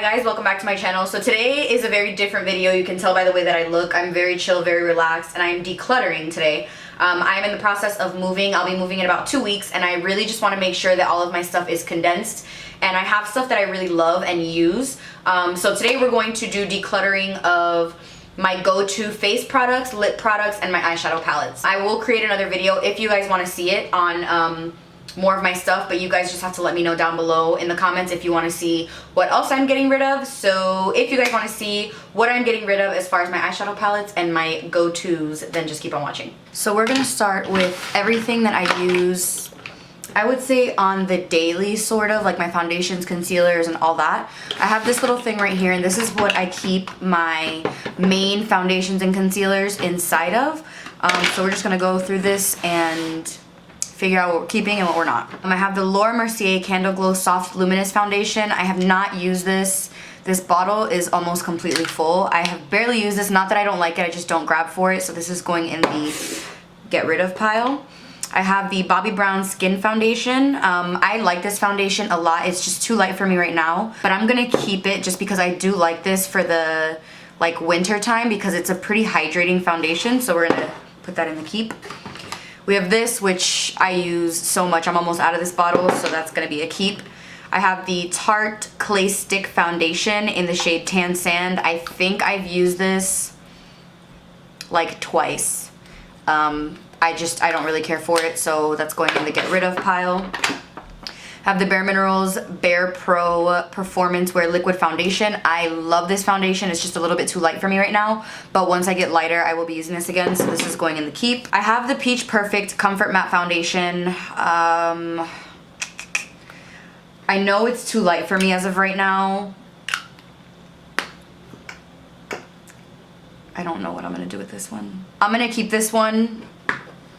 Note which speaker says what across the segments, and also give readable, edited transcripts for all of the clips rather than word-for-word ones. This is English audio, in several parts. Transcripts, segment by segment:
Speaker 1: Hi guys, welcome back to my channel. So today is a very different video. You can tell by the way that I look. I'm very chill, very relaxed, and I'm decluttering today. I'm in the process of moving. I'll be moving in about 2 weeks, and I really just want to make sure that all of my stuff is condensed. And I have stuff that I really love and use. So today we're going to do decluttering of my go-to face products, lip products, and my eyeshadow palettes. I will create another video if you guys want to see it on more of my stuff, but you guys just have to let me know down below in the comments if you want to see what else I'm getting rid of. So if you guys want to see what I'm getting rid of as far as my eyeshadow palettes and my go-tos, then just keep on watching. So we're gonna start with everything that I use, I would say on the daily, sort of, like my foundations, concealers, and all that. I have this little thing right here, and this is what I keep my main foundations and concealers inside of. So we're just gonna go through this and figure out what we're keeping and what we're not. I have the Laura Mercier Candle Glow Soft Luminous Foundation. I have not used this. This bottle is almost completely full. I have barely used this. Not that I don't like it, I just don't grab for it. So this is going in the get rid of pile. I have the Bobbi Brown Skin Foundation. I like this foundation a lot. It's just too light for me right now, but I'm gonna keep it just because I do like this for the winter time because it's a pretty hydrating foundation. So we're gonna put that in the keep. We have this, which I use so much. I'm almost out of this bottle, so that's gonna be a keep. I have the Tarte Clay Stick Foundation in the shade Tan Sand. I think I've used this like twice. I don't really care for it, so that's going in the get rid of pile. I have the Bare Minerals Bare Pro Performance Wear Liquid Foundation. I love this foundation. It's just a little bit too light for me right now, but once I get lighter, I will be using this again, so this is going in the keep. I have the Peach Perfect Comfort Matte Foundation. I know it's too light for me as of right now. I don't know what I'm gonna do with this one. I'm gonna keep this one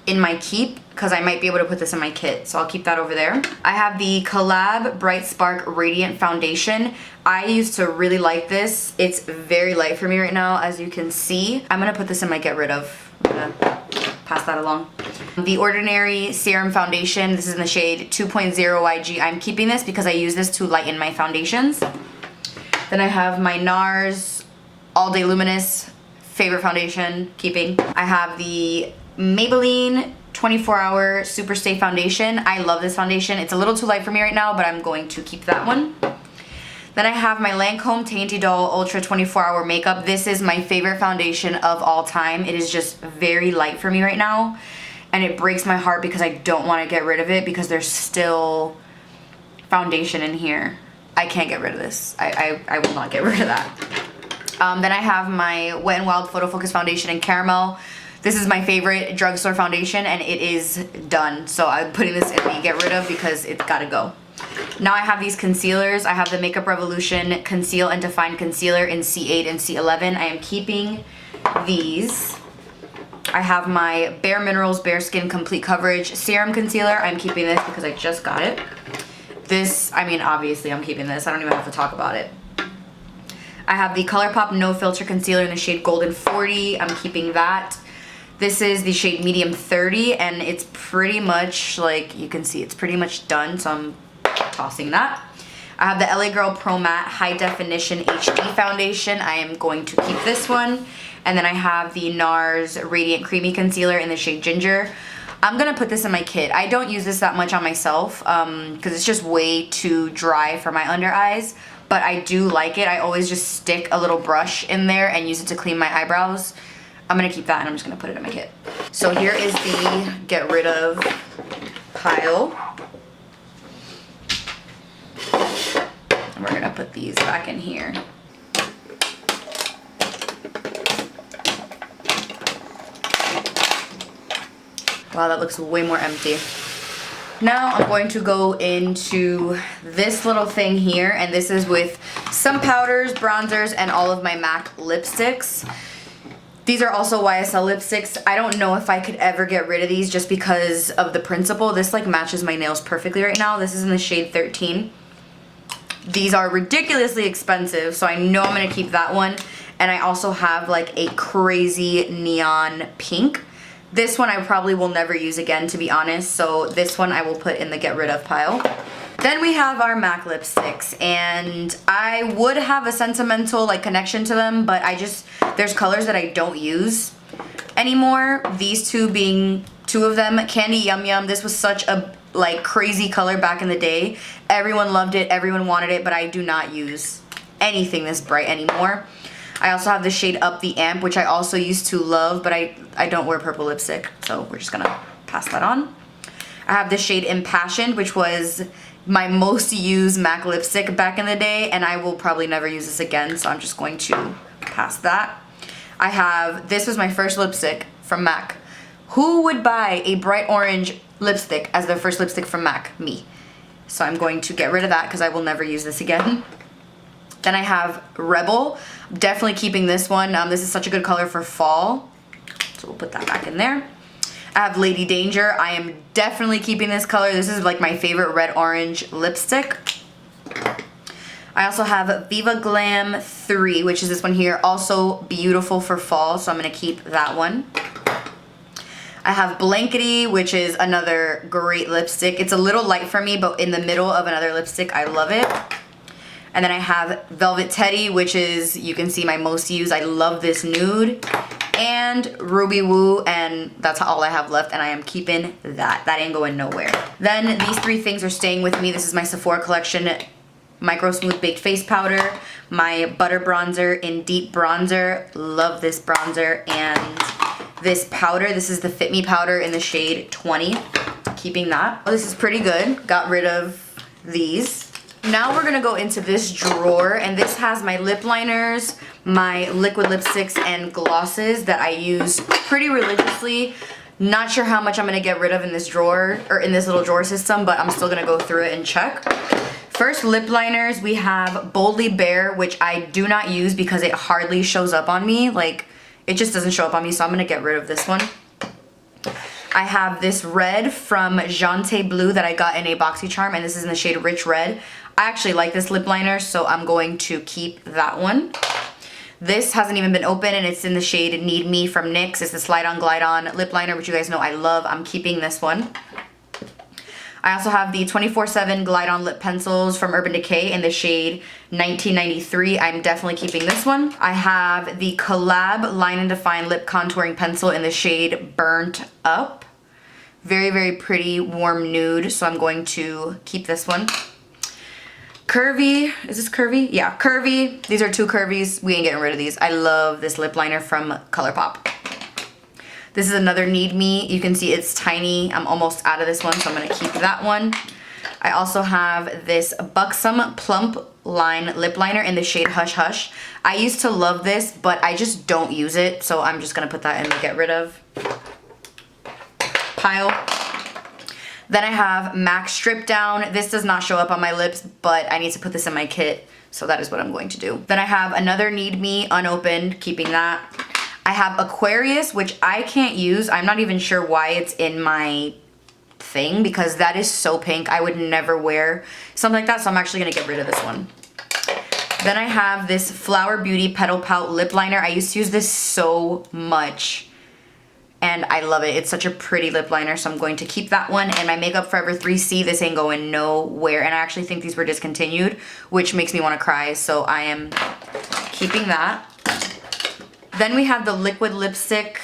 Speaker 1: in my keep because I might be able to put this in my kit, so I'll keep that over there. I have the Collab Bright Spark Radiant Foundation. I used to really like this. It's very light for me right now, as you can see. I'm gonna put this in my get rid of. I'm gonna pass that along. The Ordinary Serum Foundation. This is in the shade 2.0 YG. I'm keeping this because I use this to lighten my foundations. Then I have my NARS All Day Luminous favorite foundation, keeping. I have the Maybelline 24-Hour Super Stay Foundation. I love this foundation. It's a little too light for me right now, but I'm going to keep that one. Then I have my Lancome Dainty Doll Ultra 24-Hour Makeup. This is my favorite foundation of all time. It is just very light for me right now, and it breaks my heart because I don't want to get rid of it because there's still foundation in here. I can't get rid of this. I will not get rid of that. Then I have my Wet n Wild Photo Focus Foundation in Caramel. This is my favorite drugstore foundation, and it is done. So I'm putting this in the get rid of because it's gotta go. Now I have these concealers. I have the Makeup Revolution Conceal and Define Concealer in C8 and C11. I am keeping these. I have my Bare Minerals Bare Skin Complete Coverage Serum Concealer. I'm keeping this because I just got it. This, I mean, obviously I'm keeping this. I don't even have to talk about it. I have the ColourPop No Filter Concealer in the shade Golden 40. I'm keeping that. This is the shade Medium 30, and it's pretty much, like you can see, it's pretty much done, so I'm tossing that. I have the LA Girl Pro Matte High Definition HD Foundation. I am going to keep this one. And then I have the NARS Radiant Creamy Concealer in the shade Ginger. I'm gonna put this in my kit. I don't use this that much on myself because it's just way too dry for my under eyes. But I do like it. I always just stick a little brush in there and use it to clean my eyebrows. I'm gonna keep that, and I'm just gonna put it in my kit. So here is the get rid of pile. And we're gonna put these back in here. Wow, that looks way more empty. Now I'm going to go into this little thing here, and this is with some powders, bronzers, and all of my MAC lipsticks. These are also YSL lipsticks. I don't know if I could ever get rid of these just because of the principle. This like matches my nails perfectly right now. This is in the shade 13. These are ridiculously expensive, so I know I'm gonna keep that one. And I also have like a crazy neon pink. This one I probably will never use again, to be honest, so this one I will put in the get rid of pile. Then we have our MAC lipsticks, and I would have a sentimental like connection to them, but there's colors that I don't use anymore. These two being two of them. Candy Yum Yum. This was such a like crazy color back in the day. Everyone loved it, everyone wanted it, but I do not use anything this bright anymore. I also have the shade Up the Amp, which I also used to love, but I don't wear purple lipstick, so we're just gonna pass that on. I have the shade Impassioned, which was my most used MAC lipstick back in the day, and I will probably never use this again, so I'm just going to pass that. This was my first lipstick from MAC. Who would buy a bright orange lipstick as their first lipstick from MAC? Me. So I'm going to get rid of that because I will never use this again. Then I have Rebel. Definitely keeping this one. This is such a good color for fall, so we'll put that back in there. I have Lady Danger. I am definitely keeping this color. This is like my favorite red orange lipstick. I also have Viva Glam 3, which is this one here. Also beautiful for fall, so I'm going to keep that one. I have Blankety, which is another great lipstick. It's a little light for me, but in the middle of another lipstick, I love it. And then I have Velvet Teddy, which is, you can see my most used. I love this nude. And Ruby Woo, and that's all I have left, and I am keeping that. That ain't going nowhere. Then these three things are staying with me. This is my Sephora collection Micro Smooth Baked Face Powder, my Butter Bronzer in Deep Bronzer. Love this bronzer. And this powder, this is the Fit Me powder in the shade 20. Keeping that. Oh, this is pretty good. Got rid of these. Now we're gonna go into this drawer, and this has my lip liners, my liquid lipsticks, and glosses that I use pretty religiously. Not sure how much I'm gonna get rid of in this drawer, or in this little drawer system, but I'm still gonna go through it and check. First, lip liners, we have Boldly Bare, which I do not use because it hardly shows up on me. Like, it just doesn't show up on me, so I'm gonna get rid of this one. I have this red from Jante Blue that I got in a BoxyCharm, and this is in the shade Rich Red. I actually like this lip liner, so I'm going to keep that one. This hasn't even been open, and it's in the shade Need Me from NYX. It's the Slide On Glide On lip liner, which you guys know I love. I'm keeping this one. I also have the 24/7 Glide On lip pencils from Urban Decay in the shade 1993. I'm definitely keeping this one. I have the Collab Line and Define lip contouring pencil in the shade Burnt Up. Very, very pretty warm nude, so I'm going to keep this one. Curvy, is this Curvy? Yeah, Curvy. These are two Curvies. We ain't getting rid of these. I love this lip liner from ColourPop. This is another Need Me. You can see it's tiny. I'm almost out of this one, so I'm gonna keep that one. I also have this Buxom Plump Line lip liner in the shade Hush Hush. I used to love this, but I just don't use it, so I'm just gonna put that in the get rid of pile. Then I have MAC Strip Down. This does not show up on my lips, but I need to put this in my kit, so that is what I'm going to do. Then I have another Need Me unopened, keeping that. I have Aquarius, which I can't use. I'm not even sure why it's in my thing, because that is so pink. I would never wear something like that, so I'm actually gonna get rid of this one. Then I have this Flower Beauty Petal Pout lip liner. I used to use this so much, and I love it. It's such a pretty lip liner, so I'm going to keep that one. And my Makeup Forever 3C, this ain't going nowhere. And I actually think these were discontinued, which makes me want to cry, so I am keeping that. Then we have the liquid lipstick.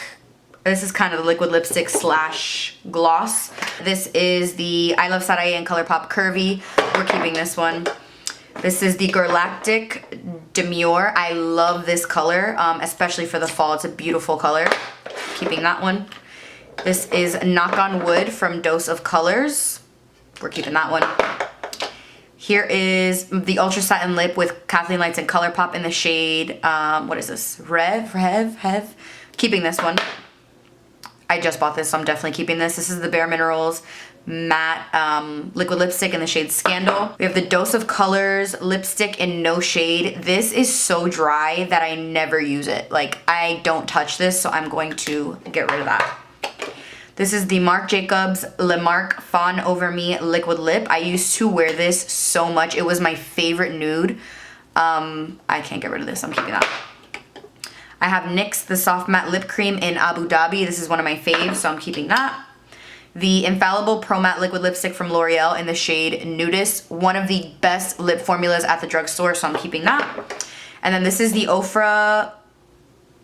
Speaker 1: This is kind of the liquid lipstick slash gloss. This is the I Love Sarai and ColourPop Curvy. We're keeping this one. This is the Galactic Demure. I love this color, especially for the fall. It's a beautiful color. Keeping that one. This is Knock on Wood from Dose of Colors. We're keeping that one. Here is the Ultra Satin Lip with Kathleen Lights and ColourPop in the shade, what is this? Rev? Keeping this one. I just bought this, so I'm definitely keeping this. This is the Bare Minerals Matte Liquid Lipstick in the shade Scandal. We have the Dose of Colors Lipstick in No Shade. This is so dry that I never use it. Like, I don't touch this, so I'm going to get rid of that. This is the Marc Jacobs Le Marc Fawn Over Me Liquid Lip. I used to wear this so much. It was my favorite nude. I can't get rid of this. I'm keeping that. I have NYX the Soft Matte Lip Cream in Abu Dhabi. This is one of my faves, so I'm keeping that. the Infallible Pro Matte Liquid Lipstick from L'Oreal in the shade Nudist. One of the best lip formulas at the drugstore, so I'm keeping that. And then this is the Ofra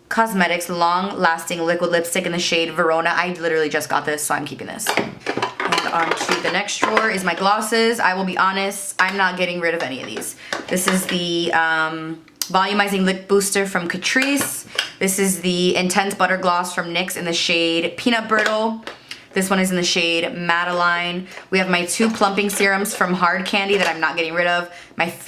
Speaker 1: Cosmetics Long Lasting Liquid Lipstick in the shade Verona. I literally just got this, so I'm keeping this. And on to the next drawer is my glosses. I will be honest, I'm not getting rid of any of these. This is the Volumizing Lip Booster from Catrice. This is the Intense Butter Gloss from NYX in the shade Peanut Brittle. This one is in the shade Madeline. We have my 2 plumping serums from Hard Candy that I'm not getting rid of. One of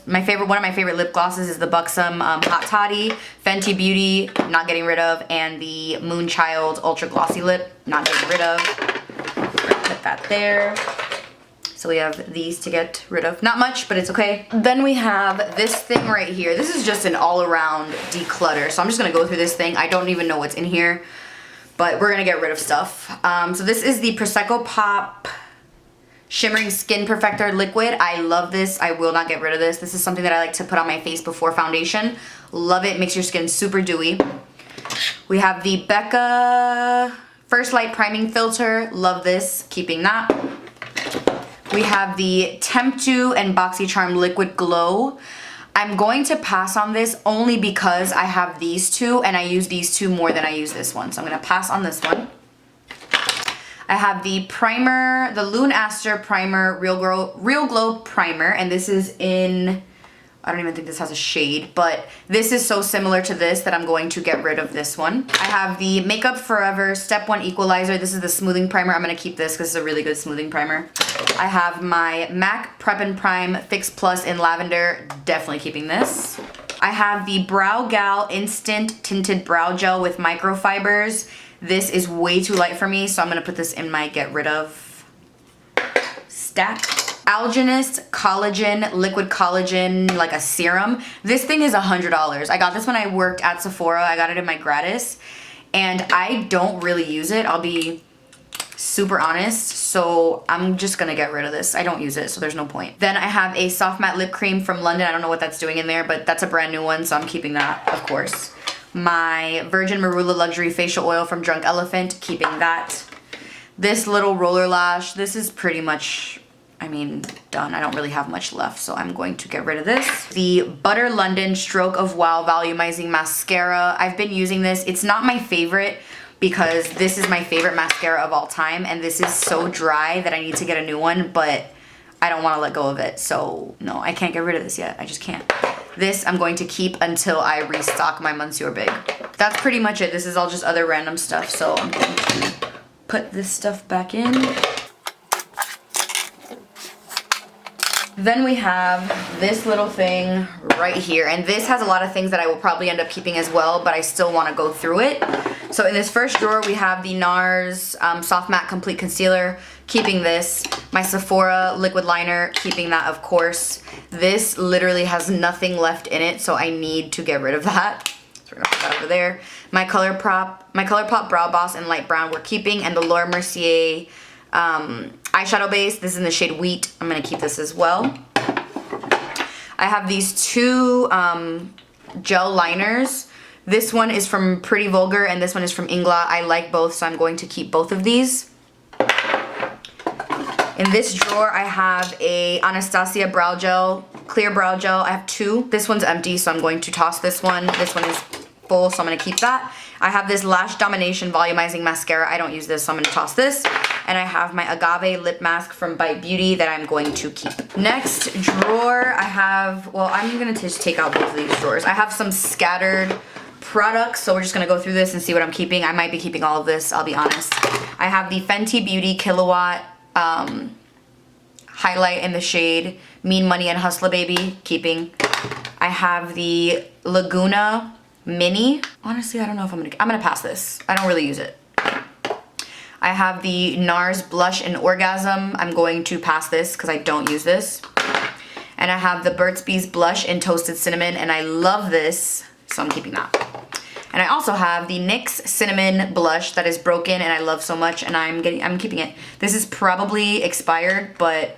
Speaker 1: my favorite lip glosses is the Buxom Hot Toddy. Fenty Beauty, not getting rid of. And the Moonchild Ultra Glossy Lip, not getting rid of. Put that there. So we have these to get rid of. Not much, but it's okay. Then we have this thing right here. This is just an all-around declutter. So I'm just gonna go through this thing. I don't even know what's in here, but we're gonna get rid of stuff. So this is the Prosecco Pop Shimmering Skin Perfector Liquid. I love this. I will not get rid of this. This is something that I like to put on my face before foundation. Love it. Makes your skin super dewy. We have the Becca First Light Priming Filter. Love this. Keeping that. We have the Temptu and BoxyCharm Liquid Glow. I'm going to pass on this only because I have these two and I use these two more than I use this one. So I'm going to pass on this one. I have the primer, the Lune Aster Primer Real Glow Primer, and this is in, I don't even think this has a shade, but this is so similar to this that I'm going to get rid of this one. I have the Makeup Forever Step 1 Equalizer. This is the smoothing primer. I'm going to keep this because it's a really good smoothing primer. I have my MAC Prep and Prime Fix Plus in Lavender. Definitely keeping this. I have the Brow Gal Instant Tinted Brow Gel with microfibers. This is way too light for me, so I'm going to put this in my get rid of stack. Algenist Collagen Liquid Collagen, like a serum. This thing is $100. I got this when I worked at Sephora. I got it in my gratis, and I don't really use it. I'll be super honest, so I'm just gonna get rid of this. I don't use it, so there's no point. Then I have a Soft Matte Lip Cream from London. I don't know what that's doing in there, but that's a brand new one, so I'm keeping that, of course. My Virgin Marula Luxury Facial Oil from Drunk Elephant, keeping that. This little roller lash, this is pretty much, I mean, done. I don't really have much left, so I'm going to get rid of this. The Butter London Stroke of Wow Volumizing Mascara. I've been using this. It's not my favorite because this is my favorite mascara of all time, and this is so dry that I need to get a new one, but I don't want to let go of it, so no, I can't get rid of this yet. I just can't. This I'm going to keep until I restock my Monsieur Big. That's pretty much it. This is all just other random stuff, so I'm going to put this stuff back in. Then we have this little thing right here, and this has a lot of things that I will probably end up keeping as well, but I still want to go through it. So in this first drawer, we have the NARS Soft Matte Complete Concealer, keeping this. My Sephora Liquid Liner, keeping that, of course. This literally has nothing left in it, so I need to get rid of that. So we're gonna put that over there. My ColourPop Brow Boss in light brown we're keeping, and the Laura Mercier eyeshadow base. This is in the shade Wheat. I'm gonna keep this as well. I have these two gel liners. This one is from Pretty Vulgar and this one is from Inglot. I like both, so I'm going to keep both of these. In this drawer, I have a Anastasia brow gel, clear brow gel. I have two. This one's empty, so I'm going to toss this one. This one is full, so I'm gonna keep that. I have this Lash Domination Volumizing Mascara. I don't use this, so I'm gonna toss this. And I have my Agave Lip Mask from Bite Beauty that I'm going to keep. Next drawer, I have, well, I'm gonna just take out both of these drawers. I have some scattered products, so we're just gonna go through this and see what I'm keeping. I might be keeping all of this, I'll be honest. I have the Fenty Beauty Killawatt highlight in the shade Mean Money and Hustler Baby, keeping. I have the Laguna Mini. Honestly, I don't know if I'm gonna pass this. I don't really use it. I have the NARS Blush and Orgasm. I'm going to pass this because I don't use this. And I have the Burt's Bees Blush in Toasted Cinnamon, and I love this, so I'm keeping that. And I also have the NYX Cinnamon Blush that is broken and I love so much, and I'm keeping it. This is probably expired, but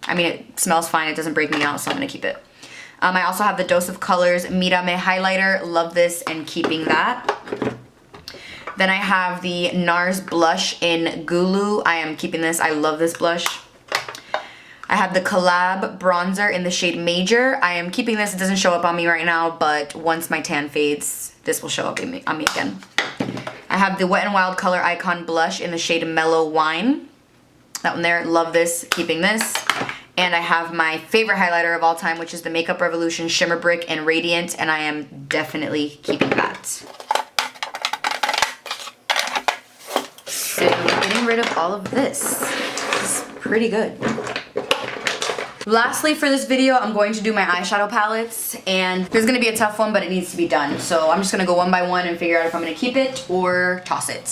Speaker 1: I mean, it smells fine. It doesn't break me out, so I'm gonna keep it. I also have the Dose of Colors Mirame Highlighter. Love this and keeping that. Then I have the NARS blush in Gulu. I am keeping this. I love this blush. I have the Collab bronzer in the shade Major. I am keeping this. It doesn't show up on me right now, but once my tan fades, this will show up on me again. I have the Wet n Wild Color Icon blush in the shade Mellow Wine. That one there. Love this. Keeping this. And I have my favorite highlighter of all time, which is the Makeup Revolution Shimmer Brick in Radiant, and I am definitely keeping that. So getting rid of all of this. This is pretty good. Lastly for this video, I'm going to do my eyeshadow palettes, and this is going to be a tough one, but it needs to be done. So I'm just going to go one by one and figure out if I'm going to keep it or toss it.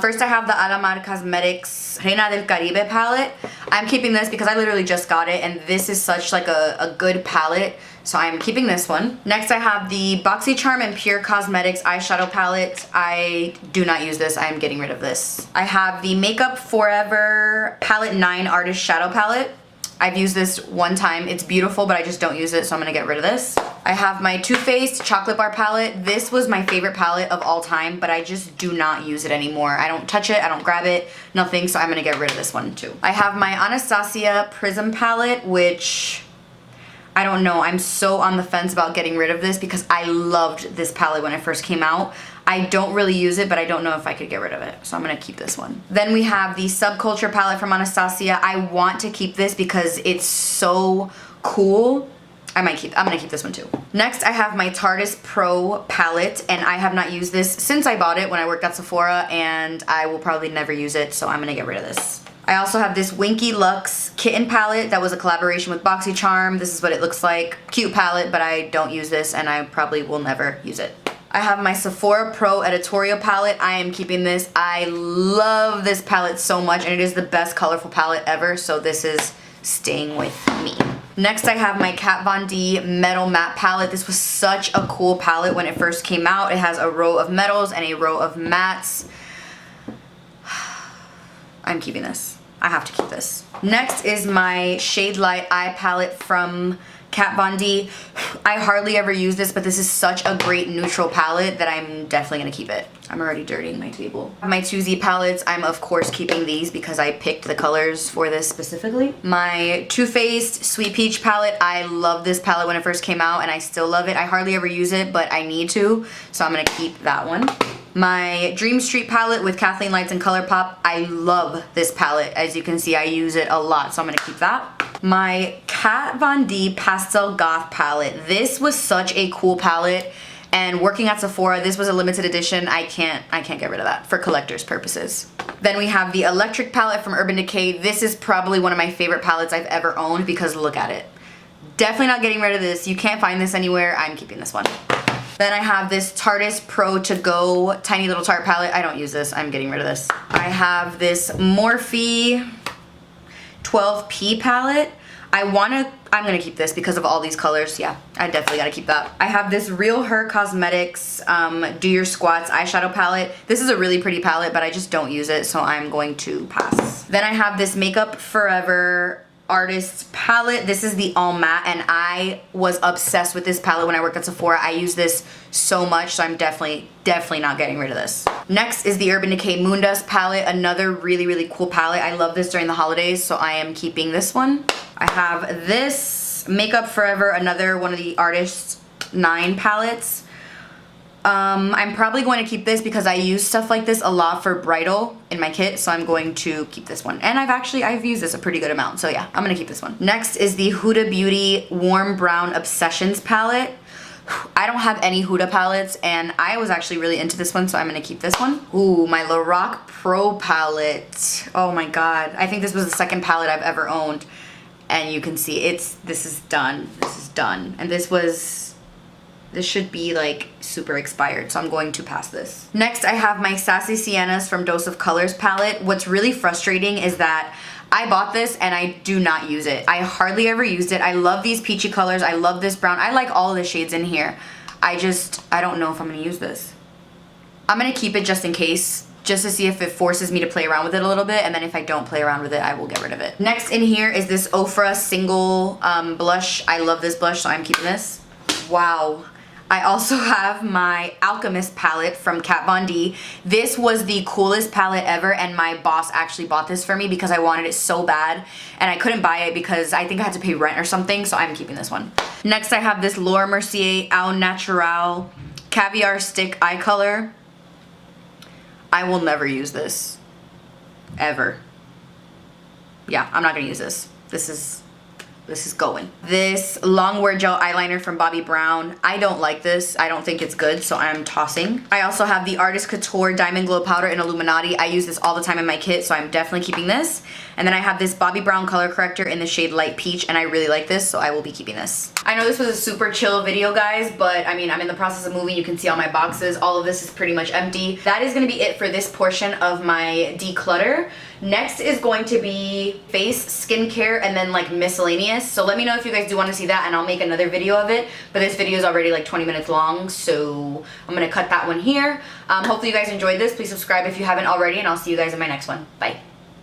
Speaker 1: First I have the Alamar Cosmetics Reina del Caribe palette. I'm keeping this because I literally just got it, and this is such like a good palette, so I'm keeping this one. Next I have the BoxyCharm and Pure Cosmetics eyeshadow palette. I do not use this. I am getting rid of this. I have the Makeup Forever Palette 9 Artist Shadow Palette. I've used this one time. It's beautiful, but I just don't use it, so I'm gonna get rid of this. I have my Too Faced Chocolate Bar palette. This was my favorite palette of all time, but I just do not use it anymore. I don't touch it, I don't grab it, nothing, so I'm gonna get rid of this one too. I have my Anastasia Prism palette, which I don't know. I'm so on the fence about getting rid of this because I loved this palette when it first came out. I don't really use it, but I don't know if I could get rid of it, so I'm gonna keep this one. Then we have the Subculture palette from Anastasia. I want to keep this because it's so cool. I'm gonna keep this one too. Next, I have my Tarte Pro palette, and I have not used this since I bought it when I worked at Sephora, and I will probably never use it, so I'm gonna get rid of this. I also have this Winky Lux Kitten palette that was a collaboration with BoxyCharm. This is what it looks like. Cute palette, but I don't use this, and I probably will never use it. I have my Sephora Pro Editorial palette. I am keeping this. I love this palette so much, and it is the best colorful palette ever, so this is staying with me. Next, I have my Kat Von D Metal Matte palette. This was such a cool palette when it first came out. It has a row of metals and a row of mattes. I'm keeping this. I have to keep this. Next is my Shade Light Eye palette from Kat Von D. I hardly ever use this, but this is such a great neutral palette that I'm definitely gonna keep it. I'm already dirtying my table. My 2Z palettes, I'm of course keeping these because I picked the colors for this specifically. My Too Faced Sweet Peach palette, I love this palette when it first came out, and I still love it. I hardly ever use it, but I need to, so I'm gonna keep that one. My Dream Street palette with Kathleen Lights and ColourPop. I love this palette. As you can see, I use it a lot, so I'm gonna keep that. My Kat Von D Pastel Goth palette. This was such a cool palette, and working at Sephora, this was a limited edition. I can't get rid of that for collector's purposes. Then we have the Electric palette from Urban Decay. This is probably one of my favorite palettes I've ever owned because look at it. Definitely not getting rid of this. You can't find this anywhere. I'm keeping this one. Then I have this Tarte Pro To Go Tiny Little Tarte palette. I don't use this. I'm getting rid of this. I have this Morphe 12P palette. I'm gonna keep this because of all these colors. Yeah, I definitely gotta keep that. I have this Real Her Cosmetics Do Your Squats eyeshadow palette. This is a really pretty palette, but I just don't use it, so I'm going to pass. Then I have this Makeup Forever Artist palette. This is the all matte, and I was obsessed with this palette when I worked at Sephora. I use this so much, so I'm definitely not getting rid of this. Next is the Urban Decay Moondust palette, another really cool palette. I love this during the holidays, so I am keeping this one. I have this Makeup Forever, another one of the Artist 9 palettes. I'm probably going to keep this because I use stuff like this a lot for bridal in my kit, so I'm going to keep this one. And I've used this a pretty good amount, so yeah, I'm gonna keep this one. Next is the Huda Beauty Warm Brown Obsessions palette. I don't have any Huda palettes, and I was actually really into this one, so I'm gonna keep this one. Ooh, my Lorac Pro palette. Oh my god. I think this was the second palette I've ever owned, and you can see this is done. This is done. And this should be like super expired, so I'm going to pass this. Next, I have my Sassy Siennas from Dose of Colors palette. What's really frustrating is that I bought this and I do not use it. I hardly ever used it. I love these peachy colors. I love this brown. I like all the shades in here. I don't know if I'm gonna use this. I'm gonna keep it just in case, just to see if it forces me to play around with it a little bit, and then if I don't play around with it, I will get rid of it. Next in here is this Ofra Single blush. I love this blush, so I'm keeping this. Wow. I also have my Alchemist palette from Kat Von D. This was the coolest palette ever, and my boss actually bought this for me because I wanted it so bad, and I couldn't buy it because I think I had to pay rent or something, so I'm keeping this one. Next I have this Laura Mercier Au Naturel Caviar Stick Eye Color. I will never use this. Ever. Yeah, I'm not gonna use this. This is going. This Longwear Gel Eyeliner from Bobbi Brown. I don't like this. I don't think it's good, so I'm tossing. I also have the Artist Couture Diamond Glow Powder in Illuminati. I use this all the time in my kit, so I'm definitely keeping this. And then I have this Bobbi Brown color corrector in the shade Light Peach, and I really like this, so I will be keeping this. I know this was a super chill video, guys, but I mean, I'm in the process of moving. You can see all my boxes. All of this is pretty much empty. That is gonna be it for this portion of my declutter. Next is going to be face, skincare, and then like miscellaneous. So let me know if you guys do want to see that, and I'll make another video of it. But this video is already like 20 minutes long, so I'm gonna cut that one here. Hopefully you guys enjoyed this. Please subscribe if you haven't already, and I'll see you guys in my next one. Bye.